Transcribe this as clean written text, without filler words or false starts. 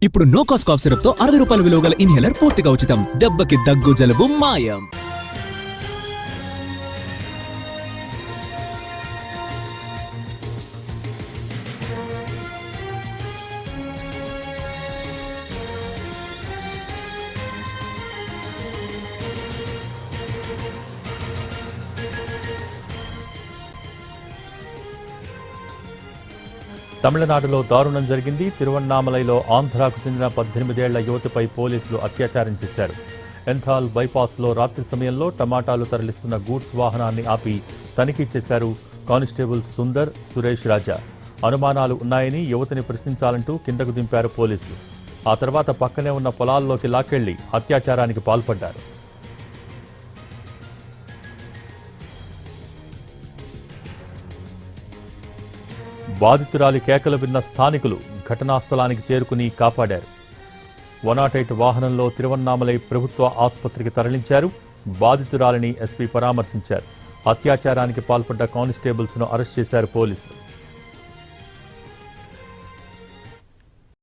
ఇప్పుడు no cost cough syrup తో 60 రూపాయల విలువ గల ఇన్హేలర్ పూర్తిగా ఉచితం. దెబ్బకి దగ్గు జలుబు మాయం. తమిళనాడులో దారుణం జరిగింది. తిరువన్నామలైలో ఆంధ్రాకు చెందిన 18 ఏళ్ల యువతిపై పోలీసులు అత్యాచారం చేశారు. ఎంథాల్ బైపాస్లో రాత్రి సమయంలో టమాటాలు తరలిస్తున్న గూడ్స్ వాహనాన్ని ఆపి తనిఖీ చేశారు కానిస్టేబుల్ సుందర్, సురేష్ రాజా. అనుమానాలు ఉన్నాయని యువతిని ప్రశ్నించాలంటూ కిందకు దింపారు పోలీసులు. ఆ తర్వాత పక్కనే ఉన్న పొలాల్లోకి లాక్కెళ్లి అత్యాచారానికి పాల్పడ్డారు. బాధితురాలి కేకలు విన్న స్థానికులు ఘటనా స్థలానికి చేరుకుని కాపాడారు. 108 వాహనంలో తిరువన్నామలై ప్రభుత్వ ఆసుపత్రికి తరలించారు. బాధితురాలిని ఎస్పీ పరామర్శించారు. అత్యాచారానికి పాల్పడ్డ కానిస్టేబుల్స్ ను అరెస్ట్ చేశారు పోలీసులు.